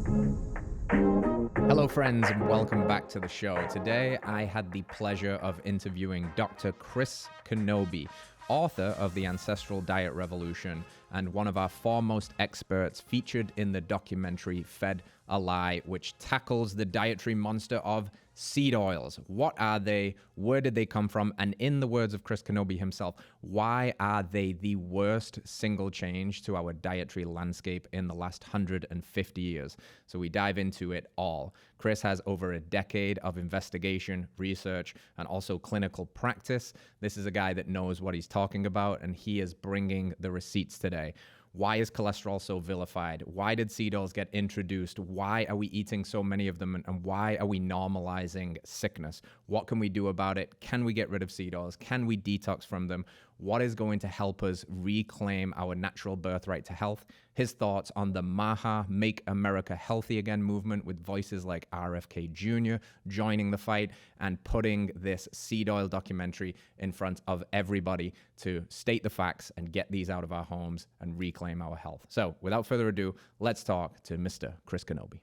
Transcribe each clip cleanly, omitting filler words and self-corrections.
Hello, friends, and welcome back to the show. Today, I had the pleasure of interviewing Dr. Chris Knobbe, author of The Ancestral Diet Revolution and one of our foremost experts featured in the documentary Fed a Lie, which tackles the dietary monster of seed oils. What are they? Where did they come from? And in the words of Chris Knobbe himself, why are they the worst single change to our dietary landscape in the last 150 years? So we dive into it all. Chris has over a decade of investigation, research, and also clinical practice. This is a guy that knows what he's talking about, and he is bringing the receipts today. Why is cholesterol so vilified? Why did seed oils get introduced? Why are we eating so many of them? And why are we normalizing sickness? What can we do about it? Can we get rid of seed oils? Can we detox from them? What is going to help us reclaim our natural birthright to health? His thoughts on the MAHA, Make America Healthy Again movement, with voices like RFK Jr. joining the fight and putting this seed oil documentary in front of everybody to state the facts and get these out of our homes and reclaim our health. So without further ado, let's talk to Mr. Chris Knobbe.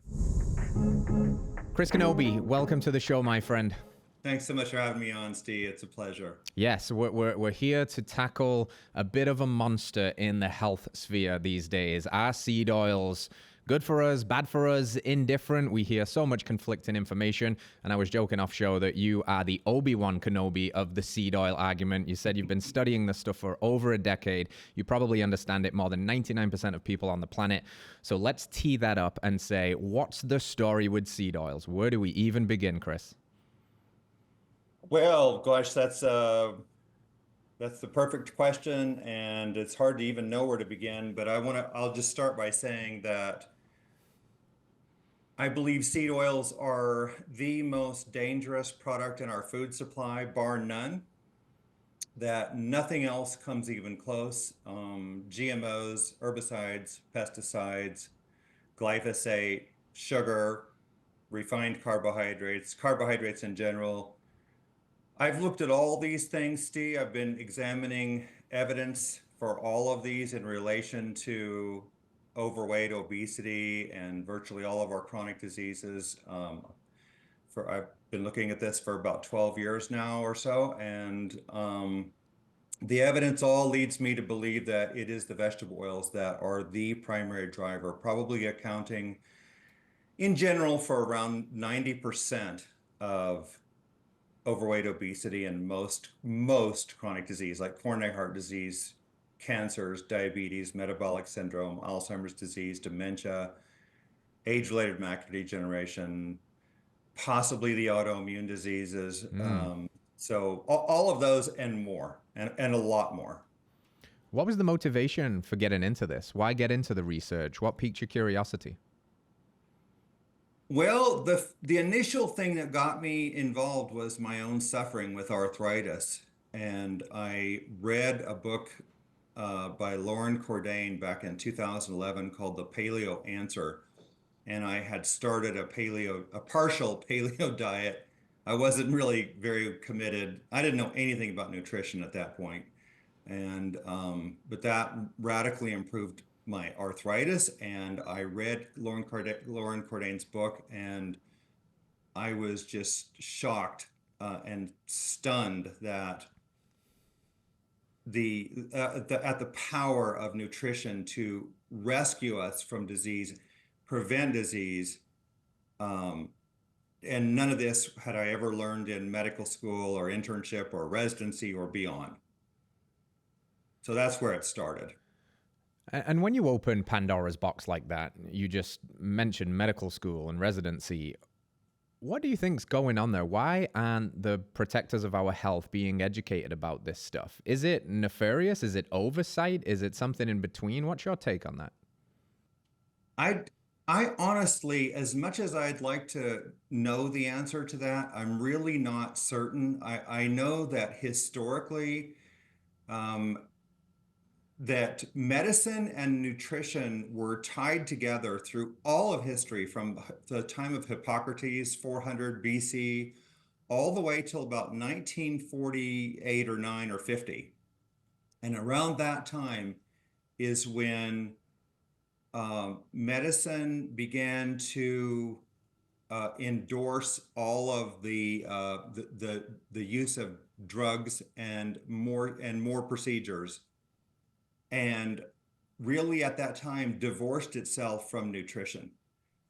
Chris Knobbe, welcome to the show, my friend. Thanks so much for having me on, Steve. It's a pleasure. Yes, we're here to tackle a bit of a monster in the health sphere these days. Are seed oils good for us, bad for us, indifferent? We hear so much conflicting information. And I was joking off show that you are the Obi-Wan Kenobi of the seed oil argument. You said you've been studying this stuff for over a decade. You probably understand it more than 99% of people on the planet. So let's tee that up and say, what's the story with seed oils? Where do we even begin, Chris? Well, gosh, that's the perfect question, and it's hard to even know where to begin. But I'll just start by saying that I believe seed oils are the most dangerous product in our food supply, bar none. That nothing else comes even close. GMOs, herbicides, pesticides, glyphosate, sugar, refined carbohydrates in general. I've looked at all these things, Steve. I've been examining evidence for all of these in relation to overweight, obesity, and virtually all of our chronic diseases. I've been looking at this for about 12 years now or so, and the evidence all leads me to believe that it is the vegetable oils that are the primary driver, probably accounting in general for around 90% of overweight, obesity, and most chronic disease like coronary heart disease, cancers, diabetes, metabolic syndrome, Alzheimer's disease, dementia, age-related macular degeneration, possibly the autoimmune diseases. So all of those and more, and a lot more. What was the motivation for getting into this? Why get into the research? What piqued your curiosity? Well, the initial thing that got me involved was my own suffering with arthritis. And I read a book by Lauren Cordain back in 2011 called The Paleo Answer. And I had started a partial paleo diet. I wasn't really very committed. I didn't know anything about nutrition at that point. And but that radically improved my arthritis, and I read Lauren Cordain's book, and I was just shocked and stunned that at the power of nutrition to rescue us from disease, prevent disease, and none of this had I ever learned in medical school or internship or residency or beyond. So that's where it started. And when you open Pandora's box like that, you just mentioned medical school and residency. What do you think's going on there? Why aren't the protectors of our health being educated about this stuff? Is it nefarious? Is it oversight? Is it something in between? What's your take on that? I honestly, as much as I'd like to know the answer to that, I'm really not certain. I know that historically, um, that medicine and nutrition were tied together through all of history from the time of Hippocrates, 400 BC, all the way till about 1948 or 9 or 50. And around that time is when medicine began to endorse all of the use of drugs and more procedures, and really at that time divorced itself from nutrition,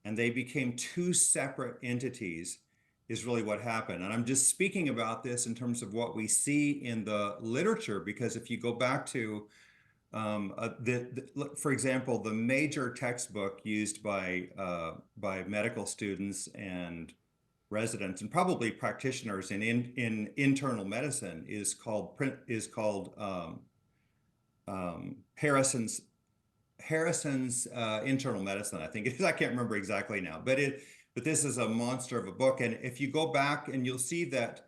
and they became two separate entities is really what happened. And I'm just speaking about this in terms of what we see in the literature, because if you go back to for example, the major textbook used by medical students and residents and probably practitioners in internal medicine is called Harrison's Internal Medicine, I think it is. I can't remember exactly now, but this is a monster of a book. And if you go back and you'll see that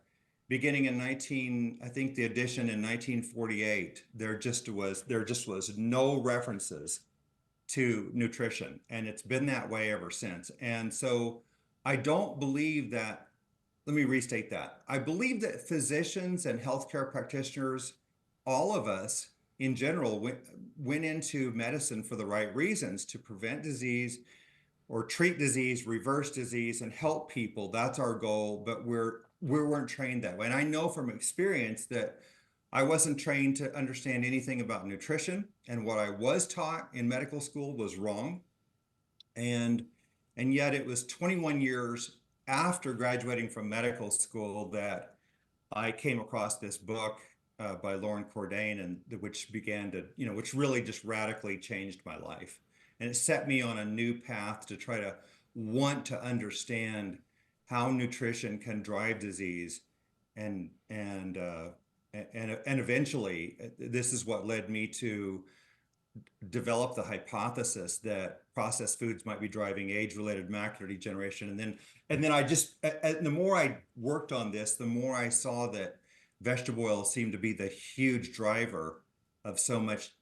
beginning in I think the edition in 1948, there just was no references to nutrition, and it's been that way ever since. And so I don't believe that. Let me restate that. I believe that physicians and healthcare practitioners, all of us in general, went into medicine for the right reasons, to prevent disease or treat disease, reverse disease, and help people. That's our goal, but we weren't trained that way. And I know from experience that I wasn't trained to understand anything about nutrition, and what I was taught in medical school was wrong. And yet it was 21 years after graduating from medical school that I came across this book by Lauren Cordain, and which began to, which really just radically changed my life. And it set me on a new path to try to want to understand how nutrition can drive disease. And eventually, this is what led me to develop the hypothesis that processed foods might be driving age-related macular degeneration. And then the more I worked on this, the more I saw that vegetable oil seemed to be the huge driver of so much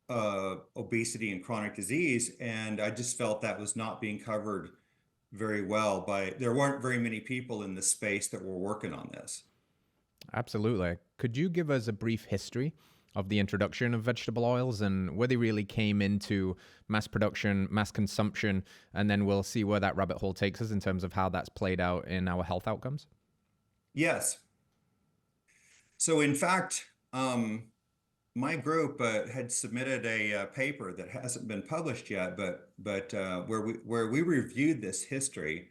obesity and chronic disease. And I just felt that was not being covered very well there weren't very many people in the space that were working on this. Absolutely. Could you give us a brief history of the introduction of vegetable oils and where they really came into mass production, mass consumption, and then we'll see where that rabbit hole takes us in terms of how that's played out in our health outcomes? Yes. So in fact, my group had submitted a paper that hasn't been published yet, but where we reviewed this history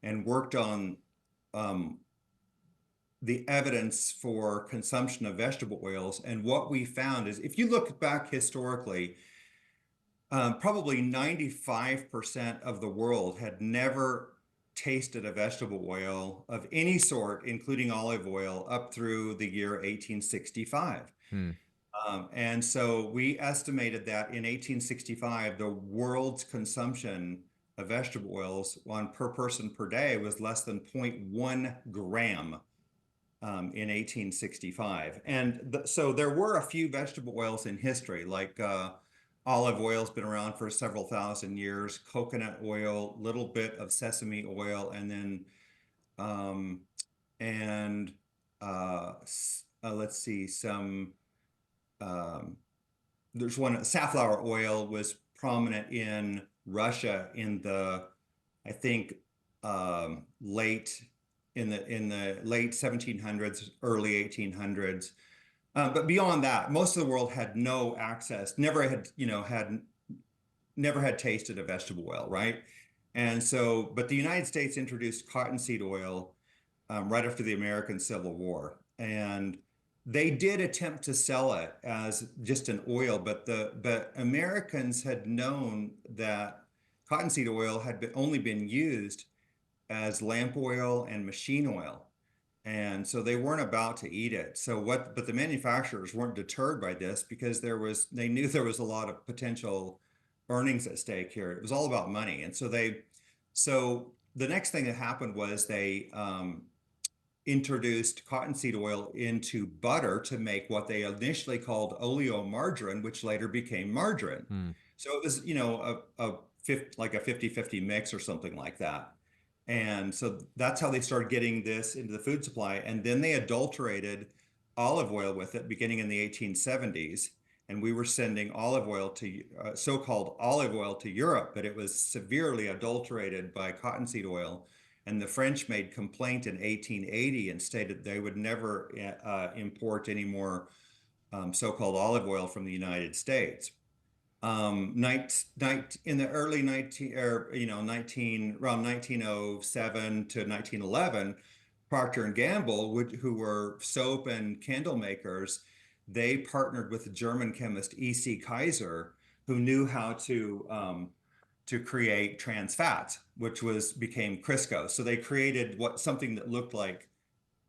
and worked on the evidence for consumption of vegetable oils. And what we found is, if you look back historically, probably 95% of the world had never tasted a vegetable oil of any sort, including olive oil, up through the year 1865. And so we estimated that in 1865, the world's consumption of vegetable oils per person per day was less than 0.1 gram in 1865. And so there were a few vegetable oils in history, like olive oil's been around for several thousand years, coconut oil, little bit of sesame oil, and then let's see, there's one, safflower oil was prominent in Russia in the, I think, late 1700s, early 1800s. But beyond that, most of the world had no access, never had tasted a vegetable oil, right? And so, but the United States introduced cottonseed oil right after the American Civil War. And they did attempt to sell it as just an oil, but Americans had known that cottonseed oil had only been used as lamp oil and machine oil. And so they weren't about to eat it. But the manufacturers weren't deterred by this, because they knew there was a lot of potential earnings at stake here. It was all about money. And so the next thing that happened was they introduced cottonseed oil into butter to make what they initially called oleomargarine, which later became margarine. So it was, like a 50-50 mix or something like that. And so that's how they started getting this into the food supply. And then they adulterated olive oil with it beginning in the 1870s. and we were sending olive oil to so-called olive oil to Europe, but it was severely adulterated by cottonseed oil. And the French made complaint in 1880 and stated they would never import any more so-called olive oil from the United States. In the early 19 or 19 around 1907 to 1911, Procter and Gamble, who were soap and candle makers, they partnered with the German chemist E.C. Kaiser, who knew how to create trans fats, which became Crisco. So they created something that looked like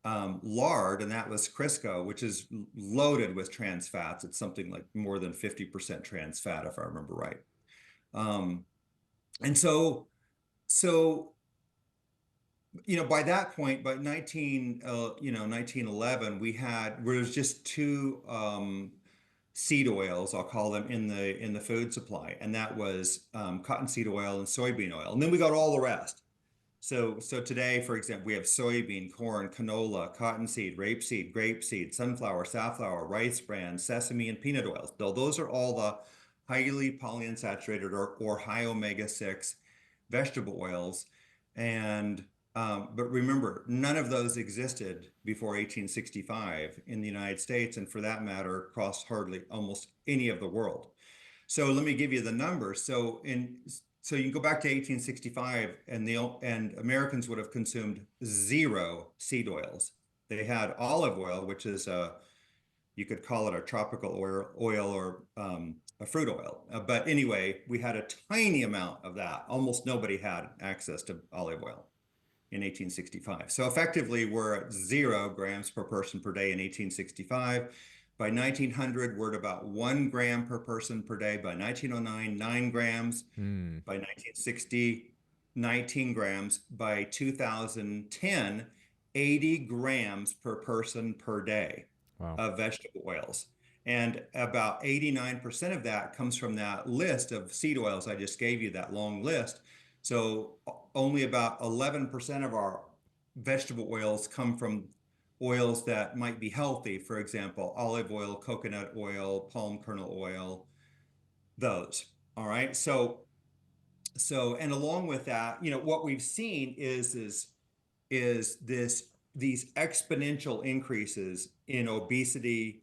lard, and that was Crisco, which is loaded with trans fats. It's something like more than 50% trans fat, if I remember right. And so by that point, by 1911, there was just two seed oils, I'll call them, in the food supply, and that was cottonseed oil and soybean oil, and then we got all the rest. So today, for example, we have soybean, corn, canola, cottonseed, rapeseed, grapeseed, sunflower, safflower, rice bran, sesame, and peanut oils. Those are all the highly polyunsaturated or high omega-6 vegetable oils. And but remember, none of those existed before 1865 in the United States, and for that matter, across hardly almost any of the world. So let me give you the numbers. So you go back to 1865, and Americans would have consumed 0 seed oils. They had olive oil, which is you could call it a tropical oil or a fruit oil. But anyway, we had a tiny amount of that. Almost nobody had access to olive oil in 1865. So effectively, we're at 0 grams per person per day in 1865. By 1900, we're at about 1 gram per person per day. By 1909, 9 grams. By 1960, 19 grams. By 2010, 80 grams per person per day. Wow. Of vegetable oils. And about 89% of that comes from that list of seed oils I just gave you, that long list. So only about 11% of our vegetable oils come from oils that might be healthy. For example, olive oil, coconut oil, palm kernel oil, those. All right. So and along with that, what we've seen is these exponential increases in obesity,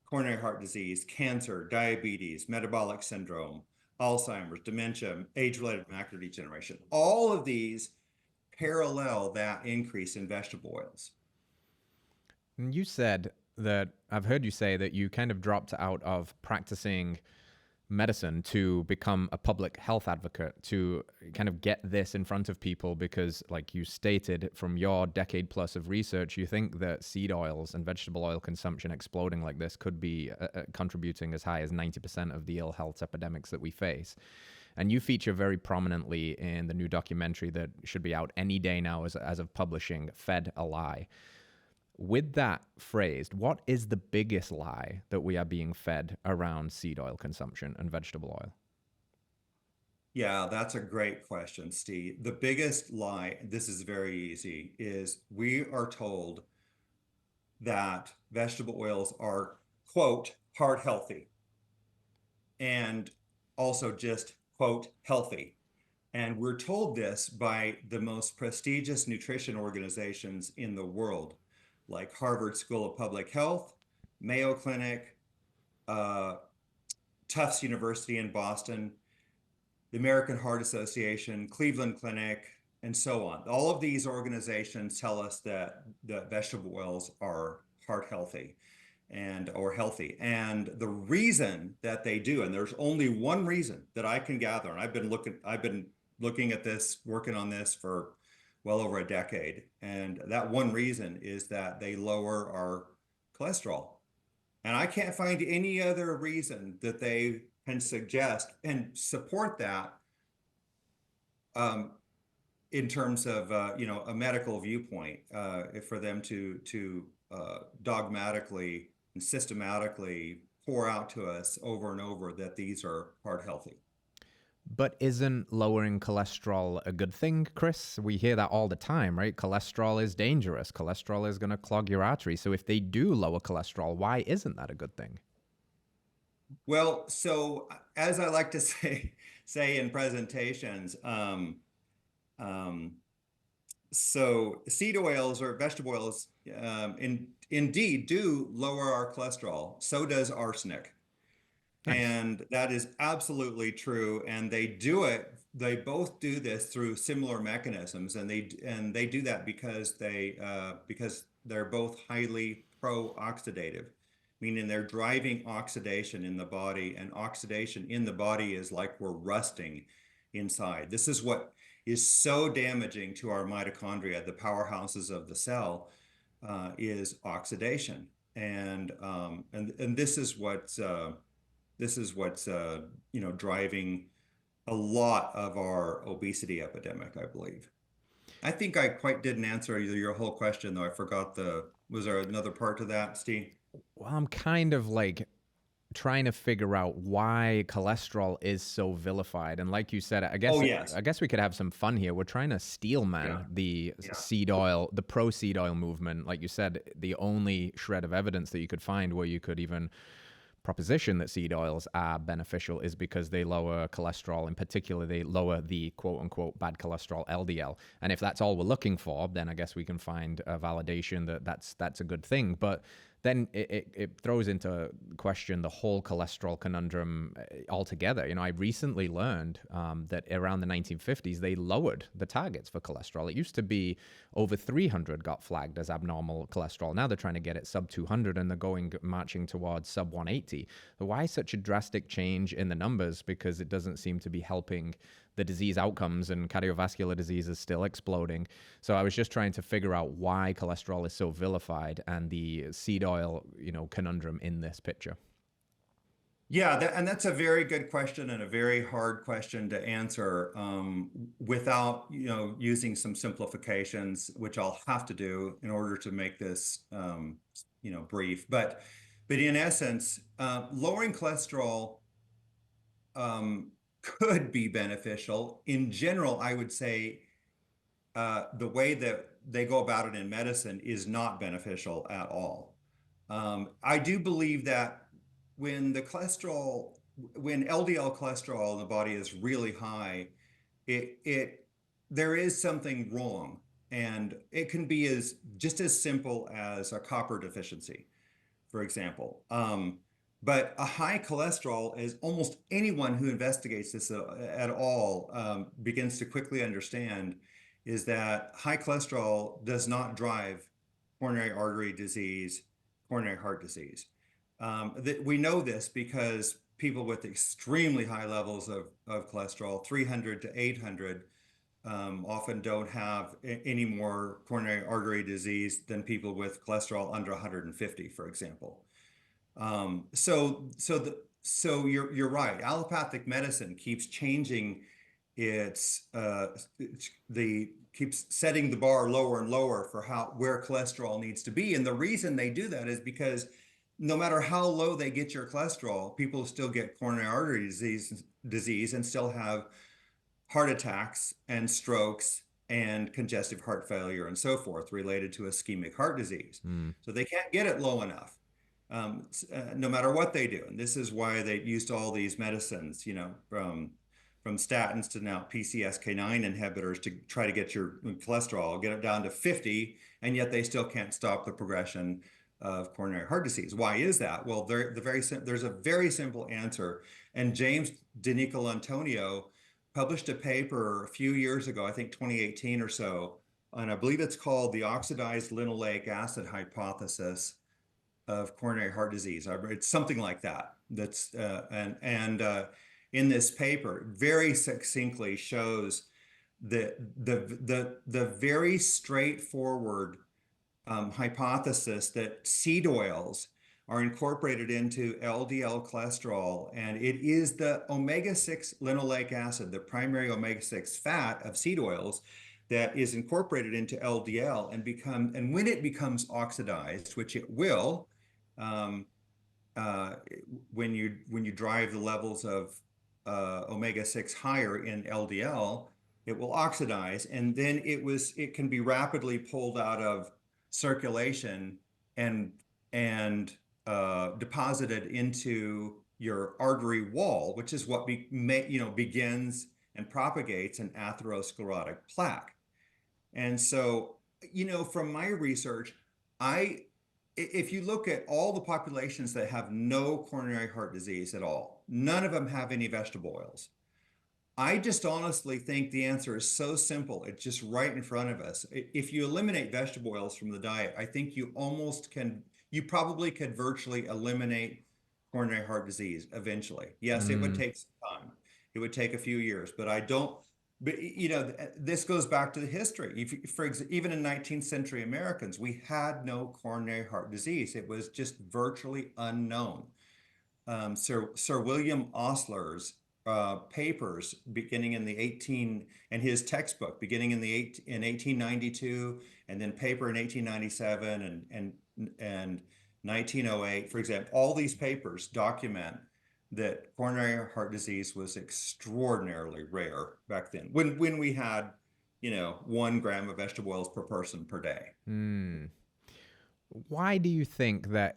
coronary heart disease, cancer, diabetes, metabolic syndrome, Alzheimer's, dementia, age-related macular degeneration. All of these parallel that increase in vegetable oils. And you said that, I've heard you say that you kind of dropped out of practicing medicine to become a public health advocate, to kind of get this in front of people, because like you stated, from your decade plus of research, you think that seed oils and vegetable oil consumption exploding like this could be contributing as high as 90% of the ill health epidemics that we face. And you feature very prominently in the new documentary that should be out any day now as of publishing, Fed a Lie. With that phrased, what is the biggest lie that we are being fed around seed oil consumption and vegetable oil? Yeah, that's a great question, Steve. The biggest lie, this is very easy, is we are told that vegetable oils are, quote, heart healthy, and also just, quote, healthy. And we're told this by the most prestigious nutrition organizations in the world, like Harvard School of Public Health, Mayo Clinic, Tufts University in Boston, the American Heart Association, Cleveland Clinic, and so on. All of these organizations tell us that the vegetable oils are heart healthy or healthy. And the reason that they do, and there's only one reason that I can gather, and I've been looking at this, working on this for well over a decade. And that one reason is that they lower our cholesterol. And I can't find any other reason that they can suggest and support that in terms of a medical viewpoint, for them to dogmatically and systematically pour out to us over and over that these are heart healthy. But isn't lowering cholesterol a good thing, Chris? We hear that all the time, right? Cholesterol is dangerous. Cholesterol is going to clog your arteries. So if they do lower cholesterol, why isn't that a good thing? Well, so as I like to say in presentations, um, so seed oils or vegetable oils indeed do lower our cholesterol. So does arsenic. Nice. And that is absolutely true. And they both do this through similar mechanisms. And they do that because they're both highly pro-oxidative, meaning they're driving oxidation in the body, and oxidation in the body is like we're rusting inside. This is what is so damaging to our mitochondria, the powerhouses of the cell, is oxidation. And this is what's driving a lot of our obesity epidemic, I believe. I think I quite didn't answer your whole question, though. I forgot was there another part to that, Steve? Well, I'm kind of like trying to figure out why cholesterol is so vilified. And like you said, Oh, yes. I guess we could have some fun here. We're trying to steel Yeah. man the Yeah. seed oil, the pro seed oil movement. Like you said, the only shred of evidence that you could find where you could even proposition that seed oils are beneficial is because they lower cholesterol. In particular, they lower the quote unquote bad cholesterol LDL. And if that's all we're looking for, then I guess we can find a validation that that's a good thing. But then it throws into question the whole cholesterol conundrum altogether. I recently learned that around the 1950s, they lowered the targets for cholesterol. It used to be over 300 got flagged as abnormal cholesterol. Now they're trying to get it sub 200 and they're marching towards sub 180. So why such a drastic change in the numbers? Because it doesn't seem to be helping the disease outcomes, and cardiovascular disease is still exploding. So I was just trying to figure out why cholesterol is so vilified and the seed oil, conundrum in this picture. Yeah, and that's a very good question and a very hard question to answer without, using some simplifications, which I'll have to do in order to make this, brief. But in essence, lowering cholesterol could be beneficial. In general, I would say the way that they go about it in medicine is not beneficial at all. I do believe that when the cholesterol, when LDL cholesterol in the body is really high, it there is something wrong, and it can be just as simple as a copper deficiency, for example. But a high cholesterol, as almost anyone who investigates this at all begins to quickly understand, is that high cholesterol does not drive coronary artery disease, coronary heart disease. We know this because people with extremely high levels of cholesterol, 300 to 800, often don't have any more coronary artery disease than people with cholesterol under 150, for example. So you're right. Allopathic medicine keeps changing keeps setting the bar lower and lower for where cholesterol needs to be. And the reason they do that is because no matter how low they get your cholesterol, people still get coronary artery disease and still have heart attacks and strokes and congestive heart failure and so forth related to ischemic heart disease. Mm. So they can't get it low enough, no matter what they do. And this is why they used all these medicines, from statins to now PCSK9 inhibitors to try to get your cholesterol, get it down to 50, and yet they still can't stop the progression of coronary heart disease. Why is that? Well, there's a very simple answer. And James DiNicolantonio published a paper a few years ago, I think 2018 or so, and I believe it's called the oxidized linoleic acid hypothesis of coronary heart disease. It's something like that. That's and in this paper, very succinctly shows the very straightforward hypothesis that seed oils are incorporated into LDL cholesterol, and it is the omega-6 linoleic acid, the primary omega-6 fat of seed oils, that is incorporated into LDL and when it becomes oxidized, which it will, um, uh, when you drive the levels of omega-6 higher in LDL, it will oxidize, and then it can be rapidly pulled out of circulation and deposited into your artery wall, which is what begins and propagates an atherosclerotic plaque. And so, from my research, I if you look at all the populations that have no coronary heart disease at all, none of them have any vegetable oils. I just honestly think the answer is so simple. It's just right in front of us. If you eliminate vegetable oils from the diet, I think you probably could virtually eliminate coronary heart disease eventually. Yes, it would Mm. take some time. It would take a few years, but I don't, but this goes back to the history. Even in 19th century Americans, we had no coronary heart disease. It was just virtually unknown. Sir William Osler's papers beginning in the 18 and his textbook beginning in 1892, and then paper in 1897 and 1908, for example. All these papers document that coronary heart disease was extraordinarily rare back then, when we had 1 gram of vegetable oils per person per day. Mm. Why do you think that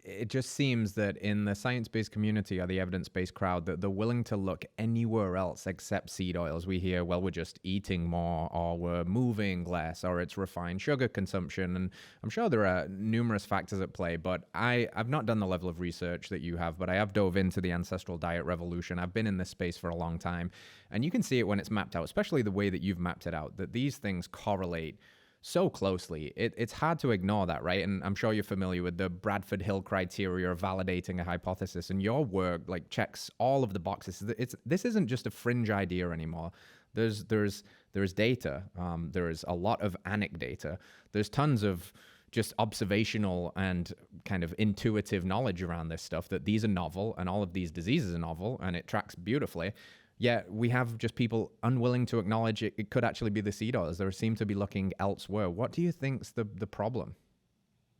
it just seems that in the science-based community or the evidence-based crowd that they're willing to look anywhere else except seed oils? We hear, well, we're just eating more, or we're moving less, or it's refined sugar consumption. And I'm sure there are numerous factors at play, but I've not done the level of research that you have, but I have dove into the ancestral diet revolution. I've been in this space for a long time, and you can see it when it's mapped out, especially the way that you've mapped it out, that these things correlate so closely. It's hard to ignore that, right? And I'm sure you're familiar with the Bradford Hill criteria of validating a hypothesis, and your work like checks all of the boxes. This isn't just a fringe idea anymore. There's data. There is a lot of anecdata. There's tons of just observational and kind of intuitive knowledge around this stuff, that these are novel and all of these diseases are novel, and it tracks beautifully. Yet we have just people unwilling to acknowledge it could actually be the seed oils. They seem to be looking elsewhere. What do you think's the problem?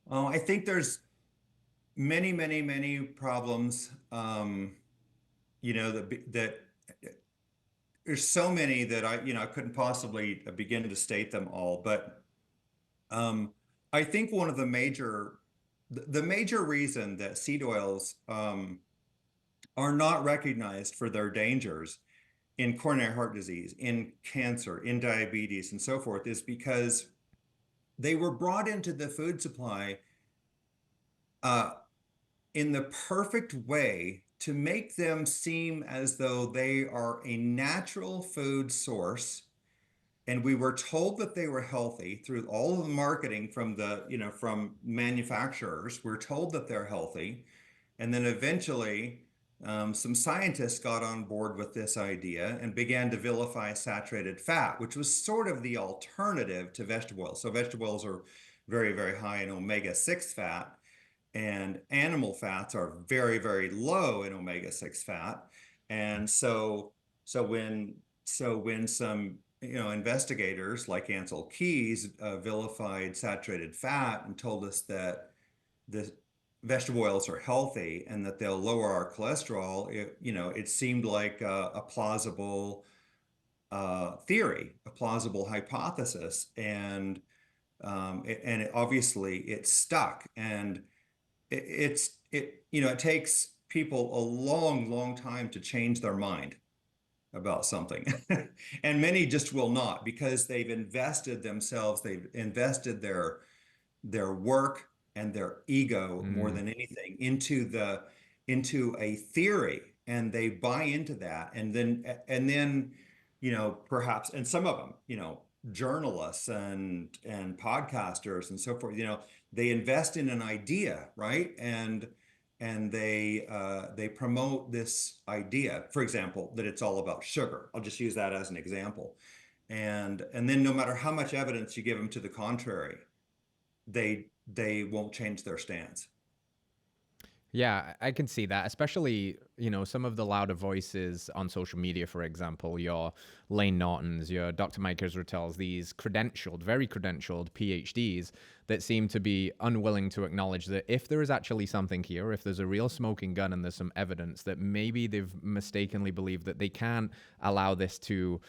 I think there's many, many, many problems. That there's so many that I couldn't possibly begin to state them all. But I think one of the major reason that seed oils are not recognized for their dangers in coronary heart disease, in cancer, in diabetes, and so forth, is because they were brought into the food supply uh, in the perfect way to make them seem as though they are a natural food source. And we were told that they were healthy through all of the marketing from manufacturers. We're told that they're healthy. And then eventually, some scientists got on board with this idea and began to vilify saturated fat, which was sort of the alternative to vegetable oils. So vegetable oils are very, very high in omega-6 fat, and animal fats are very, very low in omega-6 fat. And so when some investigators like Ansel Keys vilified saturated fat and told us that the vegetable oils are healthy and that they'll lower our cholesterol, it seemed like a plausible theory, a plausible hypothesis, and obviously it stuck. And it takes people a long, long time to change their mind about something. And many just will not, because they've invested themselves, they've invested their work and their ego more Mm. than anything into a theory, and they buy into that. And then perhaps, and some of them, journalists and podcasters and so forth, they invest in an idea, right? And they promote this idea, for example, that it's all about sugar. I'll just use that as an example. And then no matter how much evidence you give them to the contrary, they won't change their stance. Yeah, I can see that, especially, some of the louder voices on social media, for example, your Lane Nortons, your Dr. Mike Israel's, these credentialed, very credentialed PhDs that seem to be unwilling to acknowledge that if there is actually something here, if there's a real smoking gun and there's some evidence that maybe they've mistakenly believed that they can't allow this to,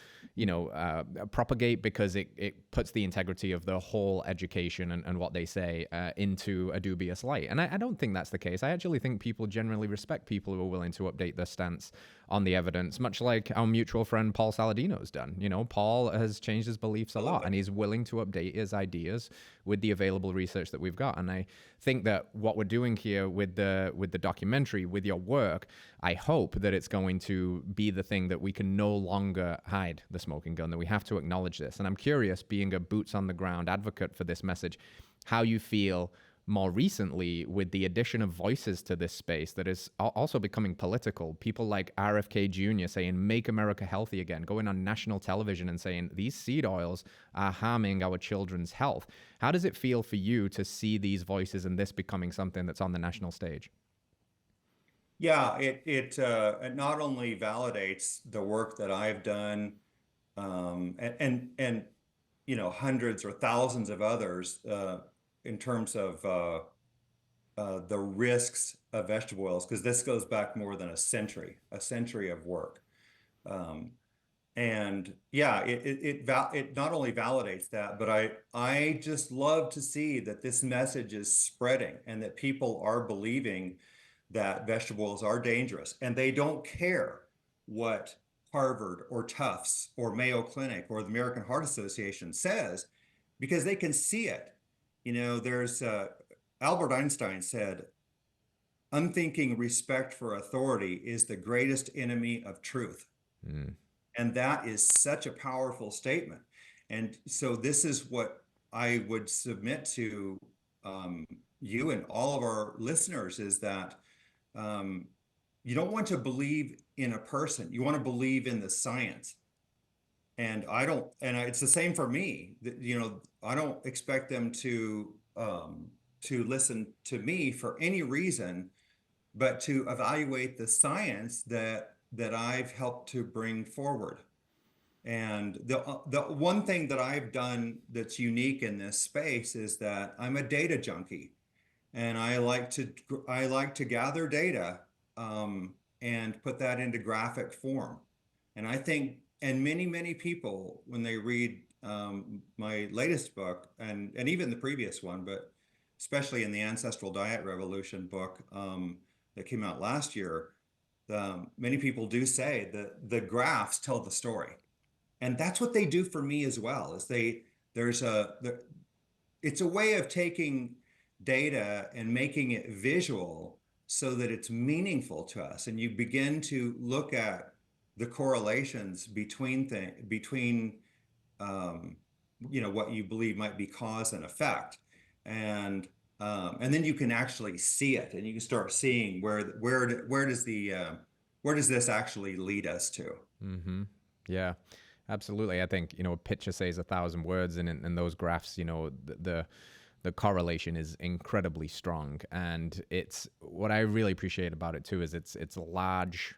propagate because it puts the integrity of the whole education and what they say into a dubious light. And I don't think that's the case. I actually think people generally respect people who are willing to update their stance on the evidence, much like our mutual friend Paul Saladino's done. Paul has changed his beliefs a lot, and he's willing to update his ideas with the available research that we've got. And I think that what we're doing here with the documentary, with your work, I hope that it's going to be the thing that we can no longer hide the smoking gun, that we have to acknowledge this. And I'm curious, being a boots on the ground advocate for this message, how you feel more recently with the addition of voices to this space that is also becoming political. People like RFK Jr. saying, "Make America healthy again," going on national television and saying, these seed oils are harming our children's health. How does it feel for you to see these voices and this becoming something that's on the national stage? Yeah, it not only validates the work that I've done, and hundreds or thousands of others, in terms of the risks of vegetable oils, because this goes back more than a century of work. And yeah, it not only validates that, but I just love to see that this message is spreading and that people are believing that vegetable oils are dangerous, and they don't care what Harvard or Tufts or Mayo Clinic or the American Heart Association says, because they can see it. There's Albert Einstein said, "Unthinking respect for authority is the greatest enemy of truth." And that is such a powerful statement. And so this is what I would submit to you and all of our listeners, is that you don't want to believe in a person. You want to believe in the science. And it's the same for me. I don't expect them to listen to me for any reason, but to evaluate the science that I've helped to bring forward. And the one thing that I've done that's unique in this space is that I'm a data junkie, and I like to gather data and put that into graphic form. And I think, and many people, when they read my latest book and even the previous one, but especially in the Ancestral Diet Revolution book that came out last year, many people do say that the graphs tell the story. And that's what they do for me as well. It's a way of taking data and making it visual so that it's meaningful to us, and you begin to look at the correlations between what you believe might be cause and effect, and then you can actually see it, and you can start seeing where does this actually lead us to. Mm-hmm. Yeah, absolutely. I think a picture says 1,000 words, and in those graphs, the correlation is incredibly strong. And it's what I really appreciate about it too is it's large,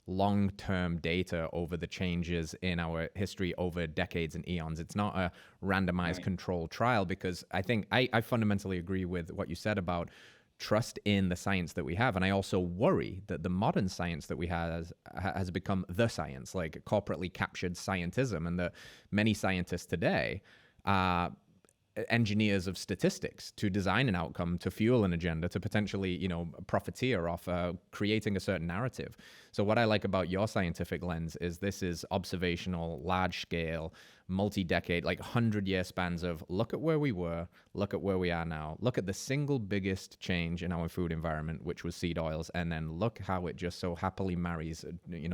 long-term data over the changes in our history over decades and eons. It's not a randomized controlled trial, because I think I fundamentally agree with what you said about trust in the science that we have. And I also worry that the modern science that we have has become the science, like corporately captured scientism, and that many scientists today are engineers of statistics to design an outcome, to fuel an agenda, to potentially, profiteer off creating a certain narrative. So what I like about your scientific lens is this is observational, large scale, multi-decade, like 100-year spans of look at where we were, look at where we are now, look at the single biggest change in our food environment, which was seed oils, and then look how it just so happily marries,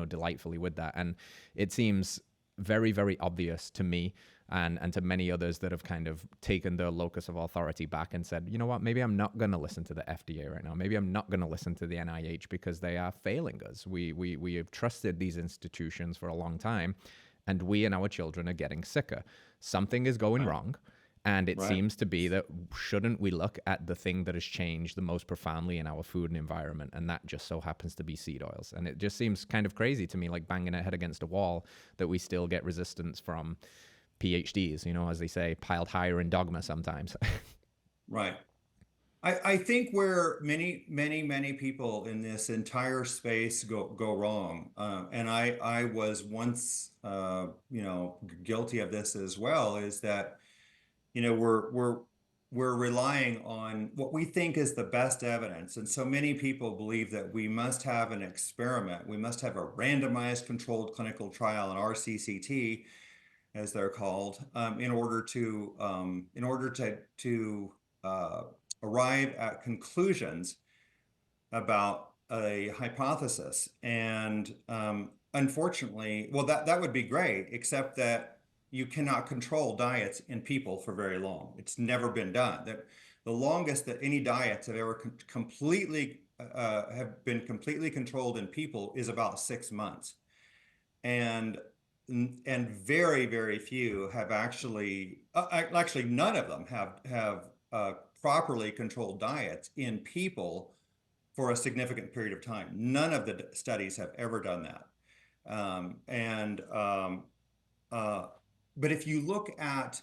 delightfully with that. And it seems very, very obvious to me and to many others that have kind of taken their locus of authority back and said, you know what, maybe I'm not going to listen to the FDA right now. Maybe I'm not going to listen to the NIH because they are failing us. We have trusted these institutions for a long time, and we and our children are getting sicker. Something is going wrong, And it Right. seems to be that shouldn't we look at the thing that has changed the most profoundly in our food and environment? And that just so happens to be seed oils. And it just seems kind of crazy to me, like banging our head against a wall, that we still get resistance from PhDs, as they say, piled higher in dogma sometimes. Right. I think where many people in this entire space go wrong, and I was once guilty of this as well, is that we're relying on what we think is the best evidence, and so many people believe that we must have an experiment, we must have a randomized controlled clinical trial, an RCCT, as they're called, in order to uh, arrive at conclusions about a hypothesis. And unfortunately, well, that would be great, except that you cannot control diets in people for very long. It's never been done. That the longest that any diets have ever completely have been completely controlled in people is about 6 months. And very few have actually none of them have properly controlled diets in people for a significant period of time. None of the studies have ever done that. And uh, but if you look at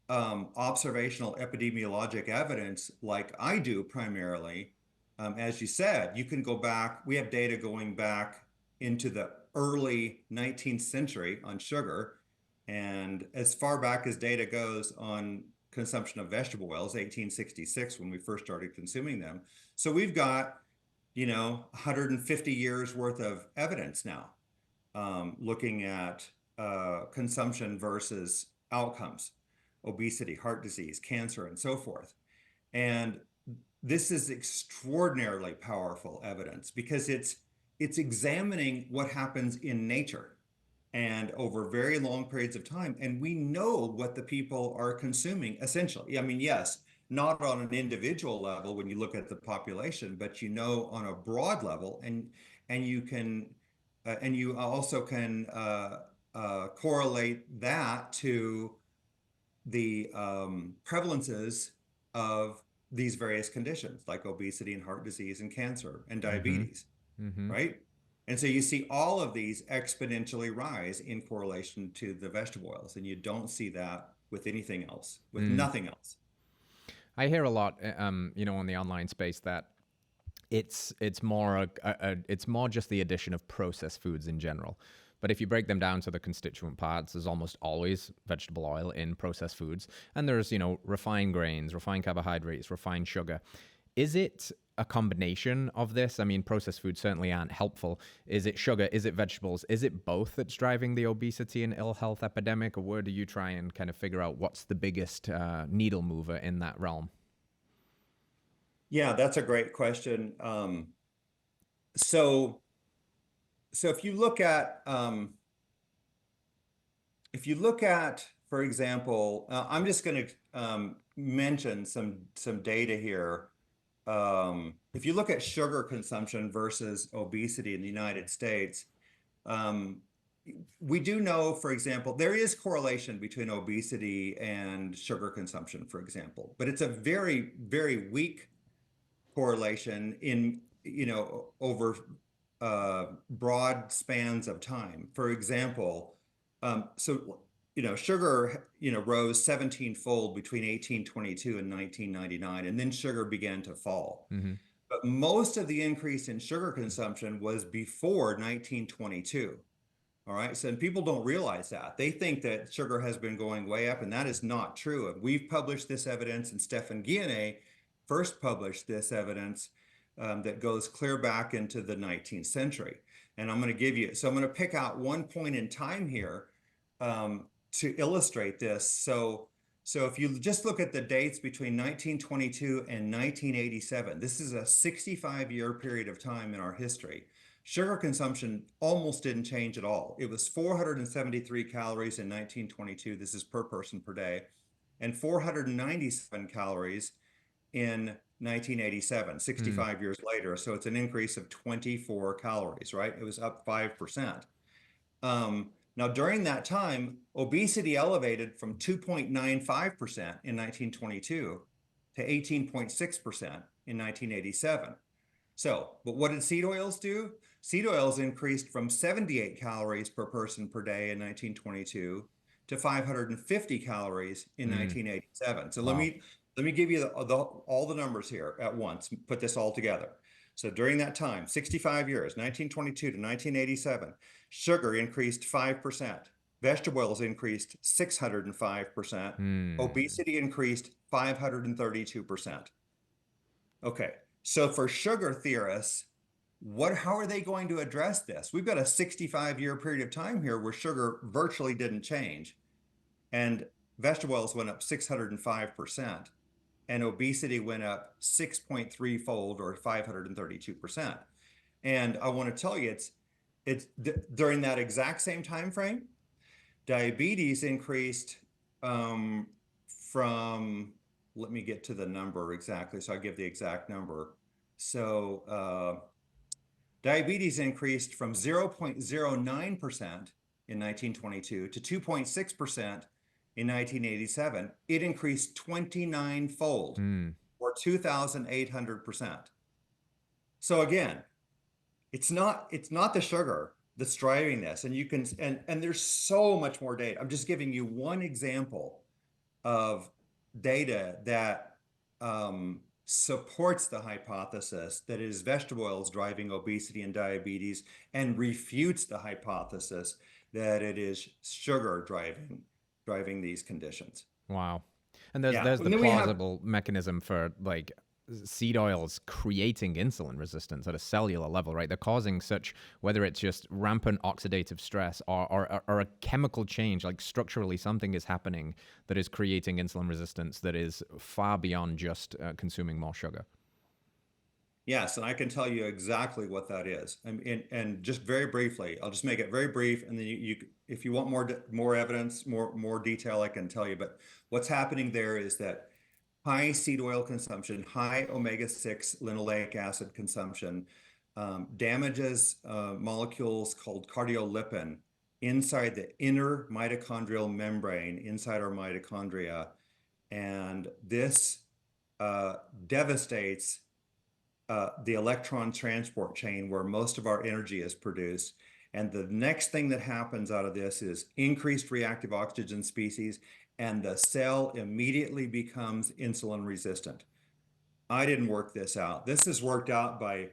observational epidemiologic evidence, like I do primarily, as you said, you can go back. We have data going back into the early 19th century on sugar, and as far back as data goes on consumption of vegetable oils, 1866, when we first started consuming them. So we've got, 150 years worth of evidence now, looking at consumption versus outcomes, obesity, heart disease, cancer, and so forth. And this is extraordinarily powerful evidence because it's examining what happens in nature and over very long periods of time. And we know what the people are consuming essentially. I mean, yes, not on an individual level when you look at the population, but on a broad level, and you can and you also can correlate that to the prevalences of these various conditions like obesity and heart disease and cancer and Mm-hmm. diabetes, Mm-hmm. right? And so you see all of these exponentially rise in correlation to the vegetable oils, and you don't see that with anything else, with Mm. nothing else. I hear a lot, on the online space that it's more it's more just the addition of processed foods in general. But if you break them down to the constituent parts, there's almost always vegetable oil in processed foods, and there's refined grains, refined carbohydrates, refined sugar. Is it a combination of this? I mean, processed foods certainly aren't helpful. Is it sugar? Is it vegetables? Is it both that's driving the obesity and ill health epidemic, or where do you try and kind of figure out what's the biggest needle mover in that realm? Yeah, that's a great question. So so if you look at, for example, I'm just going to mention some data here. If you look at sugar consumption versus obesity in the United States, um, we do know, for example, there is correlation between obesity and sugar consumption, for example, but it's a very weak correlation in, over broad spans of time. For example, sugar, rose 17-fold between 1822 and 1999, and then sugar began to fall. Mm-hmm. But most of the increase in sugar consumption was before 1922. All right. So and people don't realize that. They think that sugar has been going way up, and that is not true. And we've published this evidence, and Stefan Guillenet first published this evidence that goes clear back into the 19th century. And I'm going to pick out one point in time here to illustrate this. So if you just look at the dates between 1922 and 1987, this is a 65-year period of time in our history. Sugar consumption almost didn't change at all. It was 473 calories in 1922. This is per person per day, and 497 calories in 1987, 65 years later. So it's an increase of 24 calories, right? It was up 5%. Now, during that time, obesity elevated from 2.95% in 1922 to 18.6% in 1987. So, but what did seed oils do? Seed oils increased from 78 calories per person per day in 1922 to 550 calories in Mm. 1987. So Wow. let me give you all the numbers here at once, put this all together. So during that time, 65 years, 1922 to 1987, sugar increased 5%, vegetable oils increased 605%, Mm. obesity increased 532%. Okay, so for sugar theorists, how are they going to address this? We've got a 65-year period of time here where sugar virtually didn't change, and vegetable oils went up 605%, and obesity went up 6.3 fold or 532%. And I want to tell you, it's during that exact same time frame, diabetes increased from, let me get to the number exactly, so I give the exact number. So diabetes increased from 0.09% in 1922 to 2.6% in 1987. It increased 29-fold Mm. or 2,800%. So again, it's not the sugar that's driving this, and you can and there's so much more data. I'm just giving you one example of data that supports the hypothesis that it is vegetable oils driving obesity and diabetes, and refutes the hypothesis that it is sugar driving these conditions. Wow. And Yeah, there's the and then we have plausible mechanism for like seed oils creating insulin resistance at a cellular level, right? They're causing such, whether it's just rampant oxidative stress or a chemical change, like structurally something is happening that is creating insulin resistance that is far beyond just consuming more sugar. Yes, and I can tell you exactly what that is. And just very briefly, I'll just make it very brief, and then if you want more evidence, more detail, I can tell you. But what's happening there is that high seed oil consumption, high omega-6 linoleic acid consumption damages molecules called cardiolipin inside the inner mitochondrial membrane, inside our mitochondria, and this devastates the electron transport chain where most of our energy is produced. And the next thing that happens out of this is increased reactive oxygen species, and the cell immediately becomes insulin resistant. I didn't work this out. This is worked out by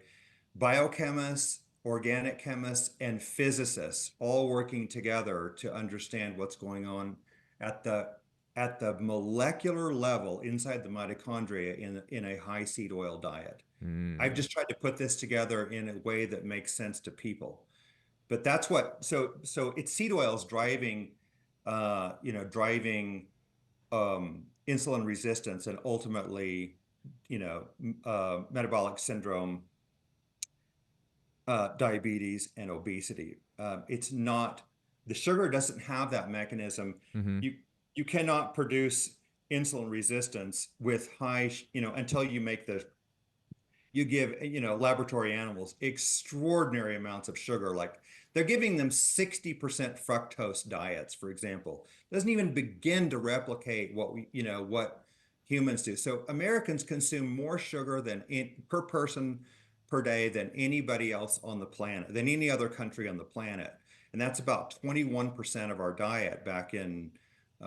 biochemists, organic chemists, and physicists all working together to understand what's going on at the molecular level inside the mitochondria in a high seed oil diet. I've Mm. just tried to put this together in a way that makes sense to people. But that's so it's seed oils driving, driving insulin resistance and ultimately, metabolic syndrome, diabetes, and obesity. It's not, the sugar doesn't have that mechanism. Mm-hmm. You cannot produce insulin resistance with high, until you give, laboratory animals extraordinary amounts of sugar. Like they're giving them 60% fructose diets, for example. Doesn't even begin to replicate what humans do. So Americans consume more sugar per person per day than anybody else on the planet, than any other country on the planet. And that's about 21% of our diet back in,